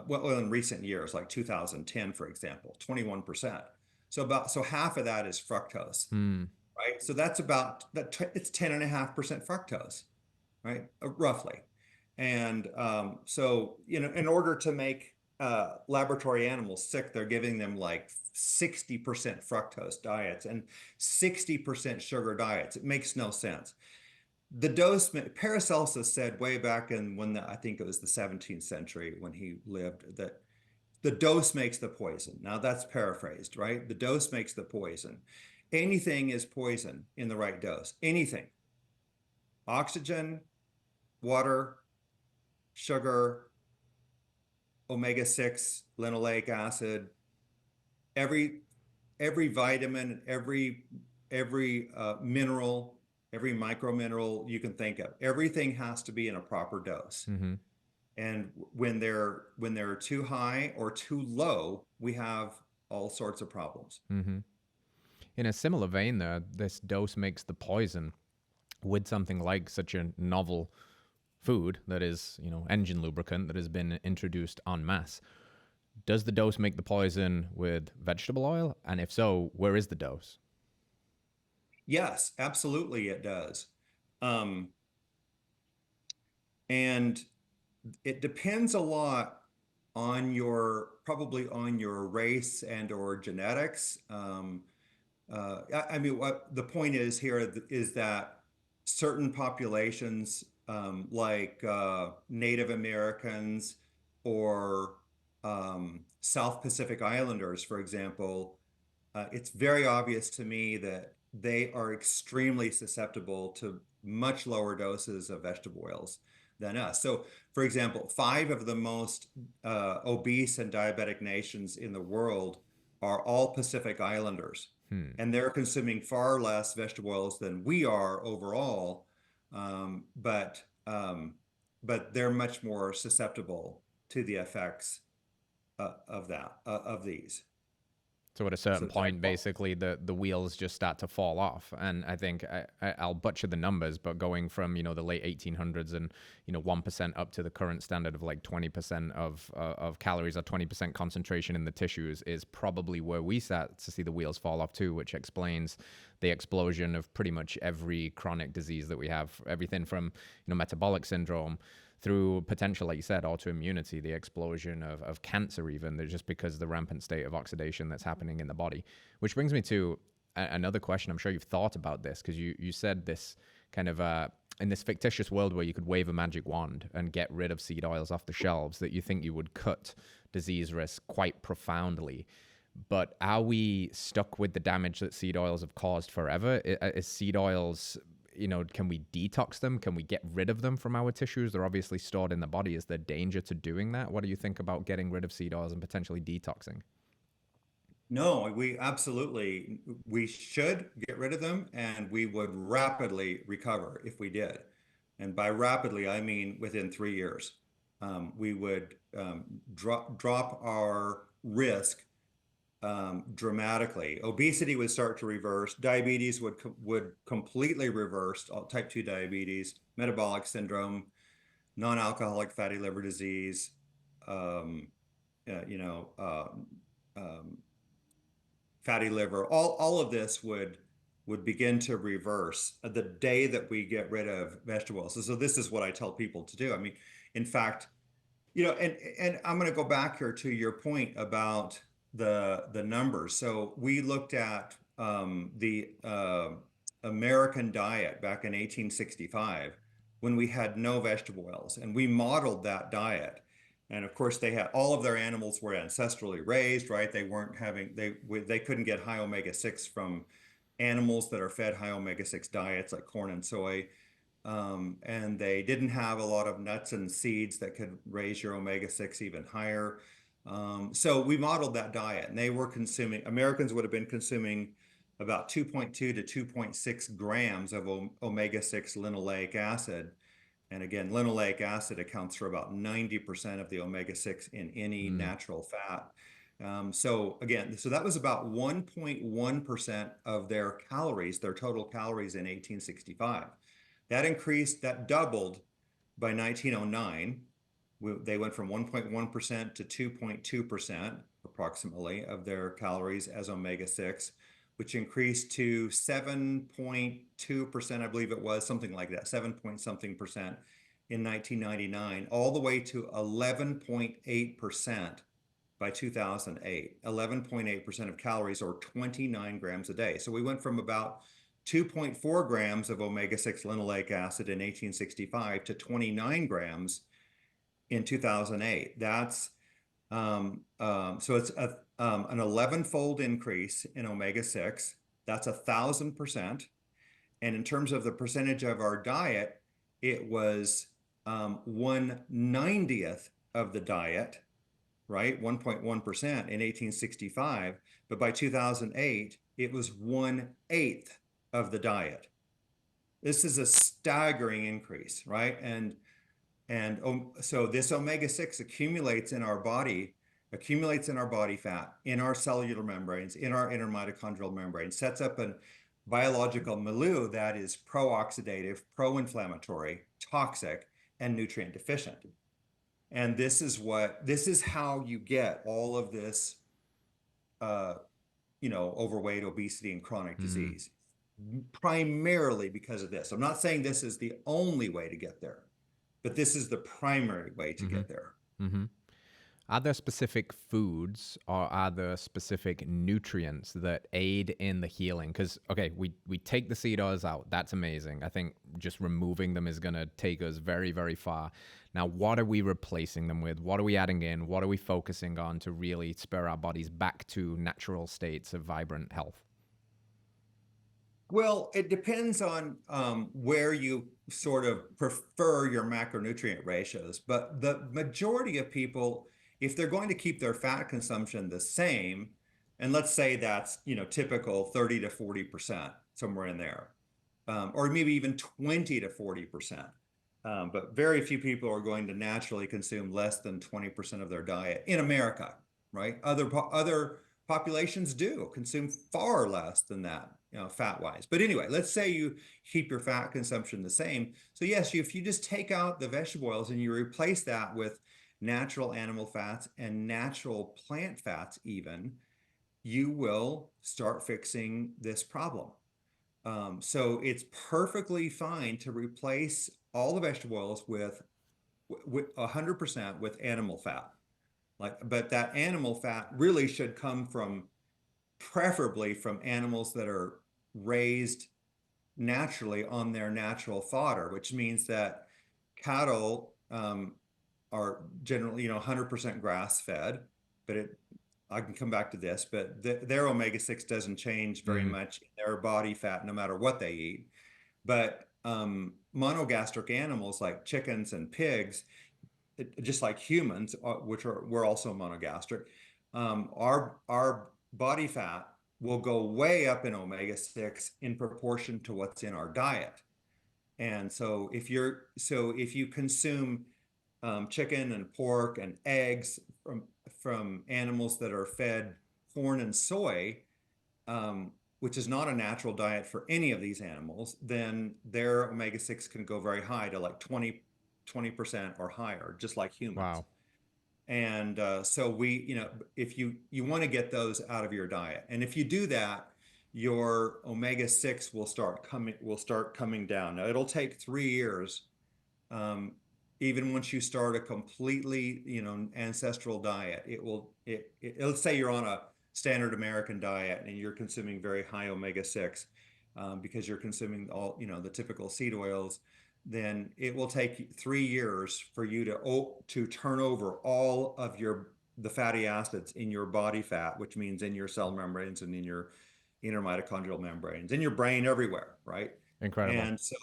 in recent years, like 2010, for example, 21%. So half of that is fructose, Mm. right? So that's about that. It's 10.5% fructose, right? Roughly. And so, in order to make laboratory animals sick, they're giving them like 60% fructose diets and 60% sugar diets. It makes no sense. The dose, Paracelsus said way back I think it was the 17th century when he lived, that the dose makes the poison. Now that's paraphrased, right? The dose makes the poison. Anything is poison in the right dose. Anything. Oxygen, water, sugar, omega-6, linoleic acid, every vitamin, every mineral, every micromineral you can think of. Everything has to be in a proper dose. Mm-hmm. And when they're too high or too low, we have all sorts of problems. Mm-hmm. In a similar vein, there, this dose makes the poison with something like such a novel food that is, engine lubricant that has been introduced en masse. Does the dose make the poison with vegetable oil? And if so, where is the dose? Yes, absolutely it does. Um, and it depends a lot on probably on your race and or genetics. I mean, what the point is here is that certain populations, like Native Americans or South Pacific Islanders, for example, it's very obvious to me that they are extremely susceptible to much lower doses of vegetable oils than us. So, for example, five of the most obese and diabetic nations in the world are all Pacific Islanders, Hmm. and they're consuming far less vegetable oils than we are overall. Um, but um, but they're much more susceptible to the effects of these. So at a certain So that point, basically, the wheels just start to fall off. And I think I'll butcher the numbers, but going from the late 1800s and 1% up to the current standard of like 20% of calories or 20% concentration in the tissues is probably where we start to see the wheels fall off too, which explains the explosion of pretty much every chronic disease that we have. Everything from metabolic syndrome through potential, like you said, autoimmunity, the explosion of cancer, even just because of the rampant state of oxidation that's happening in the body. Which brings me to another question. I'm sure you've thought about this because you said this kind of in this fictitious world where you could wave a magic wand and get rid of seed oils off the shelves, that you think you would cut disease risk quite profoundly. But are we stuck with the damage that seed oils have caused forever? Is seed oils, can we detox them? Can we get rid of them from our tissues? They're obviously stored in the body. Is there danger to doing that? What do you think about getting rid of seed oils and potentially detoxing? No, we should get rid of them and we would rapidly recover if we did. And by rapidly, I mean within 3 years. We would drop our risk dramatically. Obesity would start to reverse. Diabetes would completely reverse, type 2 diabetes, metabolic syndrome, non-alcoholic fatty liver disease, um, uh, you know, uh, um, fatty liver, all of this would begin to reverse the day that we get rid of vegetables. So this is what I tell people to do. I mean, in fact, and I'm going to go back here to your point about the numbers. So we looked at the American diet back in 1865 when we had no vegetable oils, and we modeled that diet. And of course, they had all of their animals were ancestrally raised, right? They weren't having they couldn't get high omega-6 from animals that are fed high omega-6 diets like corn and soy. And they didn't have a lot of nuts and seeds that could raise your omega-6 even higher. So we modeled that diet, and Americans would have been consuming about 2.2 to 2.6 grams of omega-6 linoleic acid. And again, linoleic acid accounts for about 90% of the omega-6 in any Mm, natural fat. So again, so that was about 1.1% of their calories, their total calories in 1865. That doubled by 1909. They went from 1.1% to 2.2% approximately of their calories as omega-6, which increased to 7.2%, I believe it was, something like that, 7 point something percent in 1999, all the way to 11.8% by 2008. 11.8% of calories, or 29 grams a day. So we went from about 2.4 grams of omega-6 linoleic acid in 1865 to 29 grams in 2008. So it's an 11-fold increase in omega-6. That's 1,000%. And in terms of the percentage of our diet, it was 1/90th of the diet, right? 1.1% in 1865. But by 2008, it was 1/8 of the diet. This is a staggering increase, right? So this omega-6 accumulates in our body fat, in our cellular membranes, in our intermitochondrial membrane, sets up a biological milieu that is pro-oxidative, pro-inflammatory, toxic, and nutrient deficient. And this is how you get all of this, uh, overweight, obesity, and chronic Mm, disease, primarily because of this. I'm not saying this is the only way to get there, but this is the primary way to mm-hmm, get there. mm-hmm. Are there specific foods or are there specific nutrients that aid in the healing? Because, okay, we take the seed oils out. That's amazing. I think just removing them is going to take us very, very far. Now, what are we replacing them with? What are we adding in? What are we focusing on to really spur our bodies back to natural states of vibrant health? Well, it depends on where you sort of prefer your macronutrient ratios, but the majority of people, if they're going to keep their fat consumption the same, and let's say that's, typical 30 to 40%, somewhere in there, or maybe even 20 to 40%. But very few people are going to naturally consume less than 20% of their diet in America, right? Other populations do consume far less than that, fat wise. But anyway, let's say you keep your fat consumption the same. So yes, if you just take out the vegetable oils and you replace that with natural animal fats and natural plant fats even, you will start fixing this problem. So it's perfectly fine to replace all the vegetable oils with 100% with animal fat. But that animal fat really should come from, preferably from animals that are raised naturally on their natural fodder, which means that cattle are generally, 100% grass fed, but I can come back to this, but their omega-6 doesn't change very Mm, much in their body fat no matter what they eat. But monogastric animals like chickens and pigs, just like humans, we're also monogastric, our body fat will go way up in omega-6 in proportion to what's in our diet. And so if you consume chicken and pork and eggs from animals that are fed corn and soy, which is not a natural diet for any of these animals, then their omega-6 can go very high to like 20% or higher, just like humans. wow. And so if you want to get those out of your diet, and if you do that, your omega-6 will start coming down. Now it'll take 3 years, um, even once you start a completely, ancestral diet. Let's say you're on a standard American diet and you're consuming very high omega-6, because you're consuming all, the typical seed oils, then it will take 3 years for you to turn over all of the fatty acids in your body fat, which means in your cell membranes and in your inner mitochondrial membranes, in your brain, everywhere, right? Incredible. And so,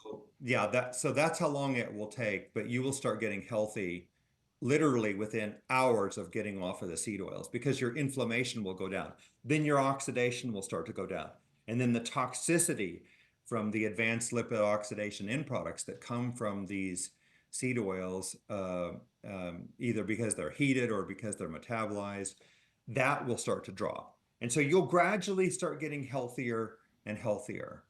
yeah, that's how long it will take, but you will start getting healthy literally within hours of getting off of the seed oils, because your inflammation will go down. Then your oxidation will start to go down. And then the toxicity from the advanced lipid oxidation end products that come from these seed oils, either because they're heated or because they're metabolized, that will start to drop. And so you'll gradually start getting healthier and healthier.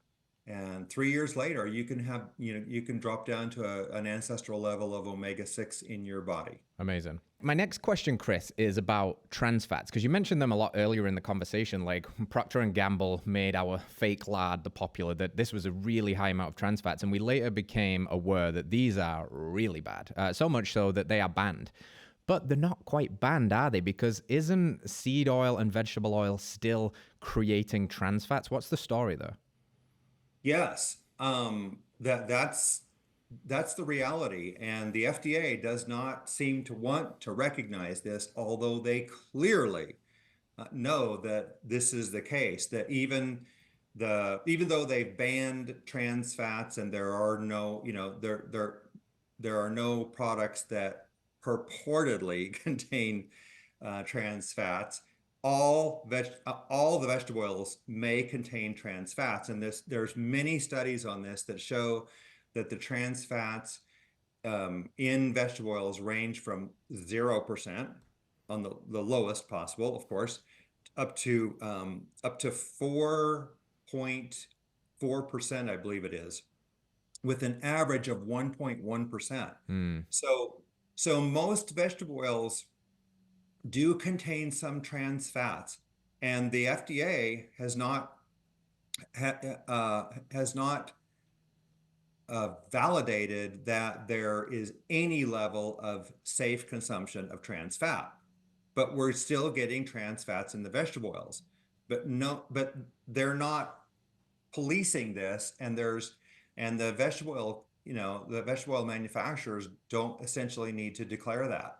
And 3 years later, you can drop down to an ancestral level of omega-6 in your body. Amazing. My next question, Chris, is about trans fats, because you mentioned them a lot earlier in the conversation. Like Procter and Gamble made our fake lard the popular, that this was a really high amount of trans fats, and we later became aware that these are really bad. So much so that they are banned. But they're not quite banned, are they? Because isn't seed oil and vegetable oil still creating trans fats? What's the story there? Yes, that's the reality, and the FDA does not seem to want to recognize this, although they clearly know that this is the case. That even though they've banned trans fats, and there are no, there are no products that purportedly contain trans fats. all the vegetable oils may contain trans fats, and there's many studies on this that show that the trans fats in vegetable oils range from 0% on the lowest possible, of course, up to 4.4%, I believe it is, with an average of 1.1%. Mm. So so most vegetable oils do contain some trans fats, and the FDA has not validated that there is any level of safe consumption of trans fat. But we're still getting trans fats in the vegetable oils. But they're not policing this, and the vegetable oil, the vegetable oil manufacturers don't essentially need to declare that.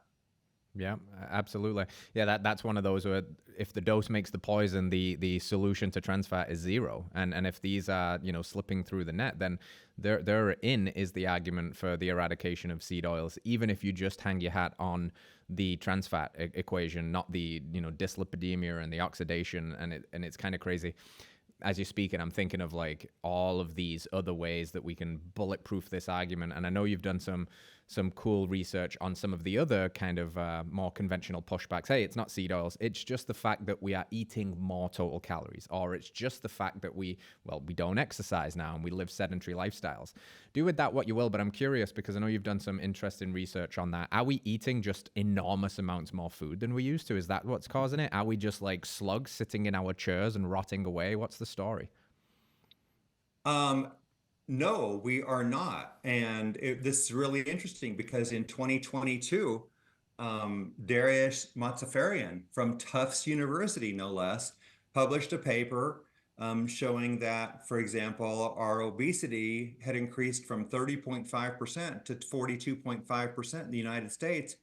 Yeah, absolutely. Yeah, that's one of those where if the dose makes the poison, the solution to trans fat is zero. And if these are, slipping through the net, then therein is the argument for the eradication of seed oils, even if you just hang your hat on the trans fat equation, not the, dyslipidemia and the oxidation. And it's kind of crazy. As you're speaking, I'm thinking of like all of these other ways that we can bulletproof this argument. And I know you've done some cool research on some of the other kind of more conventional pushbacks. Hey, it's not seed oils. It's just the fact that we are eating more total calories, or it's just the fact that we don't exercise now and we live sedentary lifestyles. Do with that what you will, but I'm curious because I know you've done some interesting research on that. Are we eating just enormous amounts more food than we used to? Is that what's causing it? Are we just like slugs sitting in our chairs and rotting away? What's the story? Um, no, we are not. And this is really interesting because in 2022, Darius Mozaffarian from Tufts University, no less, published a paper showing that, for example, our obesity had increased from 30.5% to 42.5% in the United States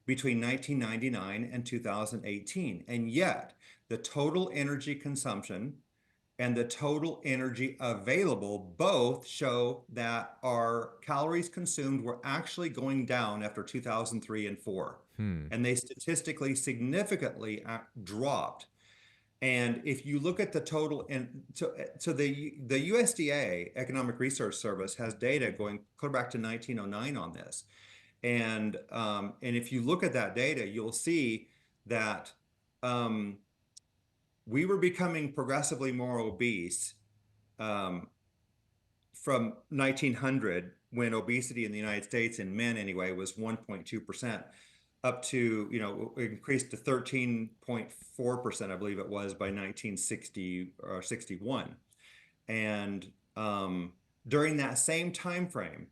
between 1999 and 2018. And yet, the total energy consumption and the total energy available both show that our calories consumed were actually going down after 2003 and 4. Hmm. And they statistically significantly dropped. And if you look at the total, and so the USDA Economic Research Service has data going clear back to 1909 on this. And if you look at that data, you'll see that we were becoming progressively more obese um, from 1900, when obesity in the United States in men anyway was 1.2%, up to, it increased to 13.4%, I believe it was, by 1960 or 61. And during that same time frame,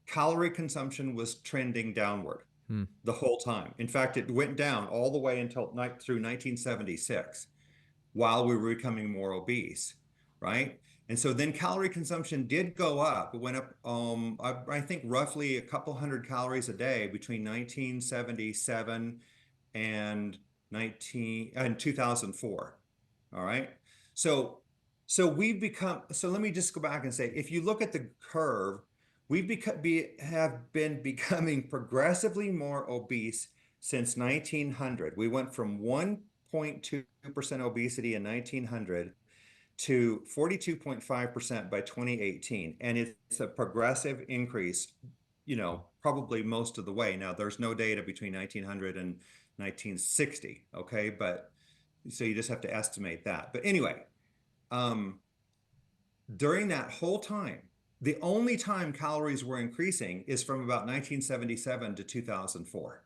calorie consumption was trending downward Hmm. the whole time. In fact, it went down all the way through 1976, while we were becoming more obese, right? And so then calorie consumption did go up. It went up, I think, roughly a couple hundred calories a day between 1977 and 2004. All right. So so let me just go back and say, if you look at the curve, have been becoming progressively more obese since 1900. We went from 1.2% obesity in 1900 to 42.5% by 2018. And it's a progressive increase, probably most of the way. Now, there's no data between 1900 and 1960, okay? But so you just have to estimate that. But anyway, during that whole time, the only time calories were increasing is from about 1977 to 2004.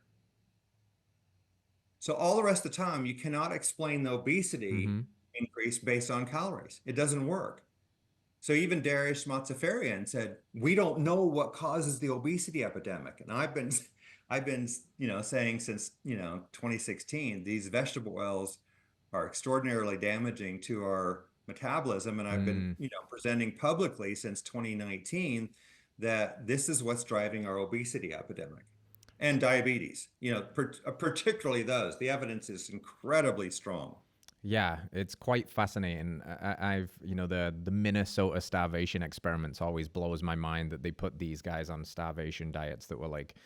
So all the rest of the time, you cannot explain the obesity Mm-hmm. increase based on calories. It doesn't work. So even Darius Mozaffarian said, we don't know what causes the obesity epidemic. And I've been, saying since, 2016, these vegetable oils are extraordinarily damaging to our metabolism. And I've been, Mm. presenting publicly since 2019 that this is what's driving our obesity epidemic and diabetes, particularly those. The evidence is incredibly strong. Yeah, it's quite fascinating. I've, the Minnesota starvation experiments always blows my mind that they put these guys on starvation diets that were like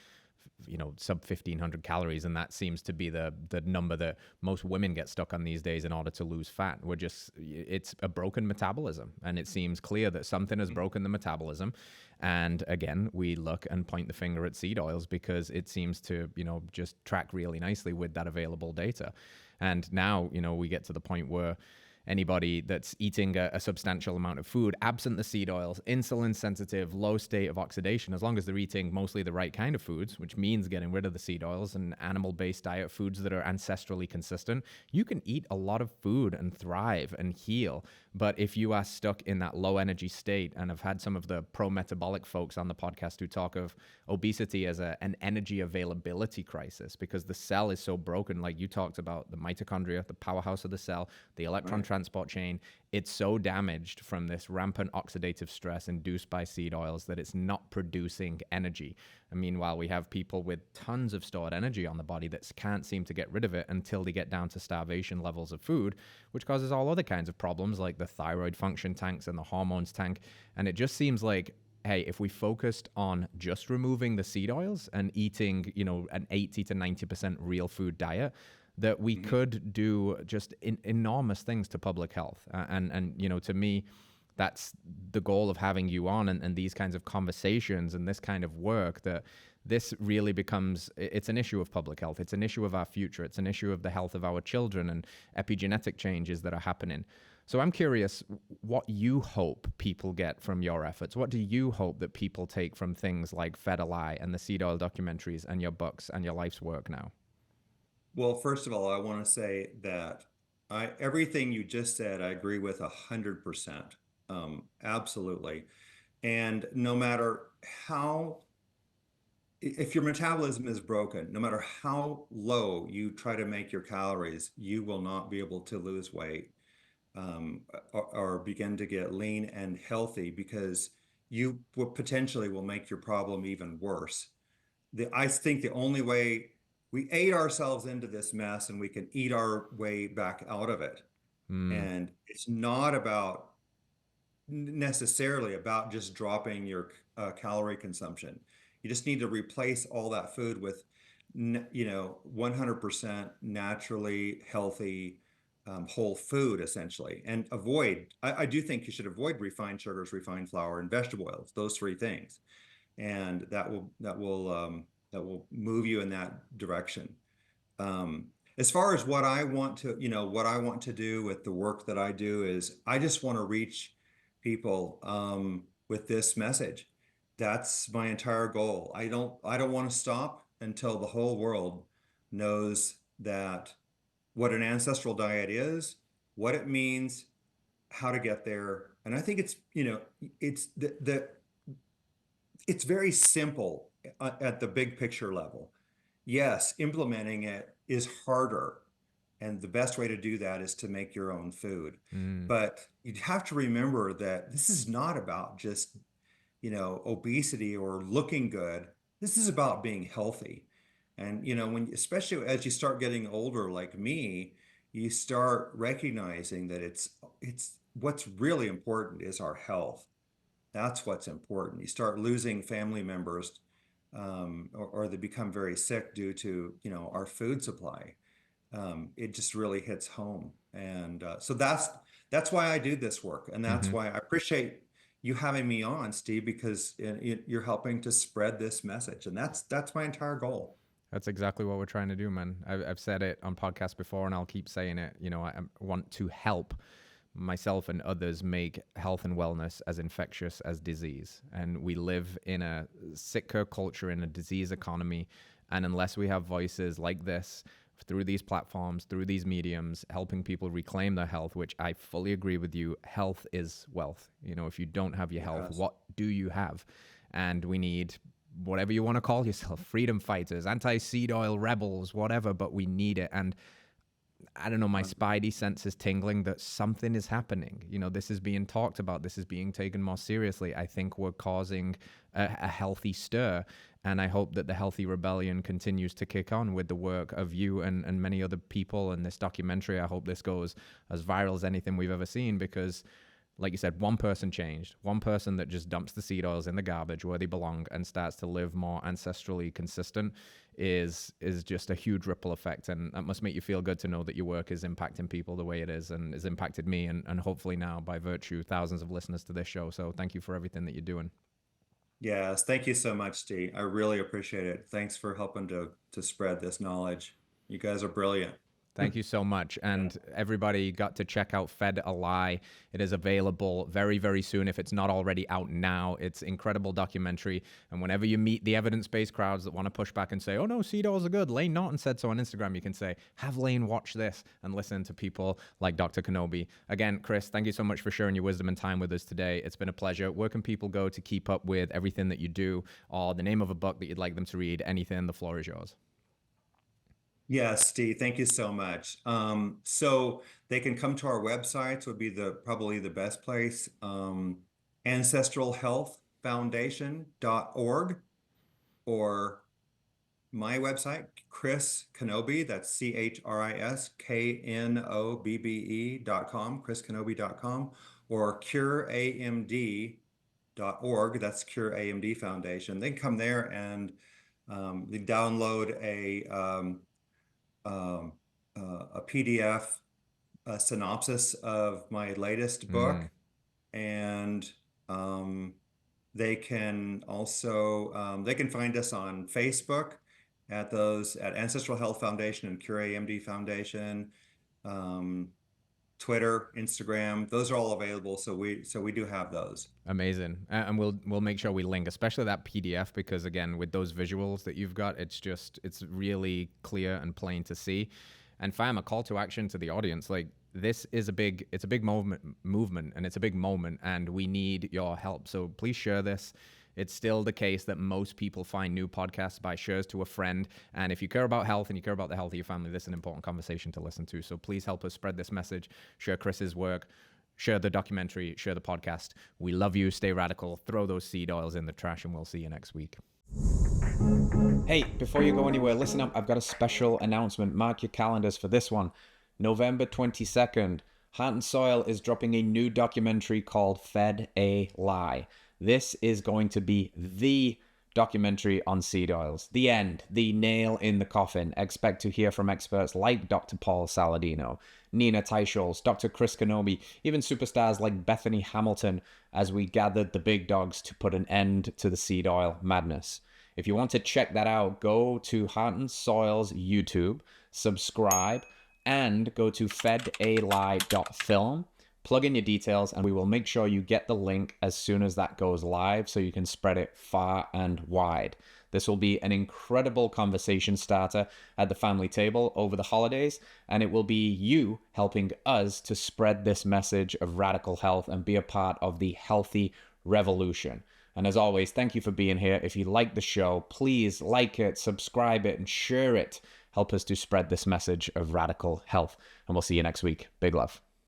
sub 1,500 calories. And that seems to be the number that most women get stuck on these days in order to lose fat. It's a broken metabolism. And it seems clear that something has broken the metabolism. And again, we look and point the finger at seed oils because it seems to, just track really nicely with that available data. And now, we get to the point where anybody that's eating a substantial amount of food, absent the seed oils, insulin sensitive, low state of oxidation, as long as they're eating mostly the right kind of foods, which means getting rid of the seed oils and animal-based diet foods that are ancestrally consistent, you can eat a lot of food and thrive and heal. But if you are stuck in that low energy state, and I've had some of the pro-metabolic folks on the podcast who talk of obesity as an energy availability crisis because the cell is so broken, like you talked about the mitochondria, the powerhouse of the cell, the electron transport chain, it's so damaged from this rampant oxidative stress induced by seed oils that it's not producing energy. And meanwhile, we have people with tons of stored energy on the body that can't seem to get rid of it until they get down to starvation levels of food, which causes all other kinds of problems like the thyroid function tanks and the hormones tank. And it just seems like, hey, if we focused on just removing the seed oils and eating, an 80 to 90% real food diet, that we could do just enormous things to public health. And to me, that's the goal of having you on and these kinds of conversations and this kind of work, that this really becomes, it's an issue of public health. It's an issue of our future. It's an issue of the health of our children and epigenetic changes that are happening. So I'm curious what you hope people get from your efforts. What do you hope that people take from things like Fed Alive and the seed oil documentaries and your books and your life's work now? Well, first of all, I want to say that everything you just said, I agree with 100%. Absolutely. And no matter if your metabolism is broken, no matter how low you try to make your calories, you will not be able to lose weight or begin to get lean and healthy, because you potentially will make your problem even worse. I think the only way we ate ourselves into this mess, and we can eat our way back out of it. And it's not necessarily about just dropping your calorie consumption. You just need to replace all that food with 100% naturally healthy whole food, essentially. And I do think you should avoid refined sugars, refined flour, and vegetable oils, those three things. And that will move you in that direction. As far as what I want to do with the work that I do is I just want to reach people with this message. That's my entire goal. I don't want to stop until the whole world knows that what an ancestral diet is, what it means, how to get there. And I think it's very simple at the big picture level. Yes, implementing it is harder. And the best way to do that is to make your own food. But you'd have to remember that this is not about just, obesity or looking good. This is about being healthy. And, especially as you start getting older like me, you start recognizing that it's what's really important is our health. That's what's important. You start losing family members or they become very sick due to, our food supply. It just really hits home. And so that's why I do this work. And that's why I appreciate you having me on, Steve, because you're helping to spread this message. And that's my entire goal. That's exactly what we're trying to do, man. I've said it on podcasts before, and I'll keep saying it. I want to help myself and others make health and wellness as infectious as disease. And we live in a sicker culture, in a disease economy. And unless we have voices like this through these platforms, through these mediums, helping people reclaim their health, which I fully agree with you, health is wealth. If you don't have your health, what do you have? And we need whatever you want to call yourself, freedom fighters, anti-seed oil rebels, whatever, but we need it. And I don't know, my spidey sense is tingling that something is happening. This is being talked about. This is being taken more seriously. I think we're causing a healthy stir. And I hope that the healthy rebellion continues to kick on with the work of you and many other people in this documentary. I hope this goes as viral as anything we've ever seen, because like you said, one person changed, one person that just dumps the seed oils in the garbage where they belong and starts to live more ancestrally consistent is just a huge ripple effect. And that must make you feel good to know that your work is impacting people the way it is and has impacted me and hopefully now by virtue thousands of listeners to this show. So thank you for everything that you're doing. Yes, thank you so much, Steve. I really appreciate it. Thanks for helping to spread this knowledge. You guys are brilliant. Thank you so much. And everybody got to check out Fed a Lie. It is available very, very soon if it's not already out now. It's incredible documentary. And whenever you meet the evidence-based crowds that want to push back and say, oh no, seed oils are good, Lane Norton said so on Instagram, you can say, have Lane watch this and listen to people like Dr. Knobbe. Again, Chris, thank you so much for sharing your wisdom and time with us today. It's been a pleasure. Where can people go to keep up with everything that you do, or the name of a book that you'd like them to read? Anything, the floor is yours. Yes, Steve, thank you so much. So they can come to our websites would be probably the best place. Ancestralhealthfoundation.org, or my website, Chris Knobbe, that's ChriskNobbe.com, chrisknobbe.com, or cureamd.org, that's Cure AMD Foundation. They can come there and they download a PDF, a synopsis of my latest book, and they can also they can find us on Facebook at Ancestral Health Foundation and Cure AMD Foundation, Twitter, Instagram. Those are all available. So we do have those. Amazing. And we'll make sure we link, especially that PDF, because again, with those visuals that you've got, it's really clear and plain to see. And fam, a call to action to the audience. Like, this is it's a big movement, and it's a big moment, and we need your help. So please share this. It's still the case that most people find new podcasts by shares to a friend. And if you care about health and you care about the health of your family, this is an important conversation to listen to. So please help us spread this message. Share Chris's work. Share the documentary. Share the podcast. We love you. Stay radical. Throw those seed oils in the trash, and we'll see you next week. Hey, before you go anywhere, listen up. I've got a special announcement. Mark your calendars for this one. November 22nd, Heart and Soil is dropping a new documentary called Fed a Lie. This is going to be the documentary on seed oils. The end, the nail in the coffin. Expect to hear from experts like Dr. Paul Saladino, Nina Teicholz, Dr. Chris Knobbe, even superstars like Bethany Hamilton, as we gathered the big dogs to put an end to the seed oil madness. If you want to check that out, go to Heart and Soil's YouTube, subscribe, and go to fedalie.film. Plug in your details, and we will make sure you get the link as soon as that goes live so you can spread it far and wide. This will be an incredible conversation starter at the family table over the holidays, and it will be you helping us to spread this message of radical health and be a part of the healthy revolution. And as always, thank you for being here. If you like the show, please like it, subscribe it, and share it. Help us to spread this message of radical health. And we'll see you next week. Big love.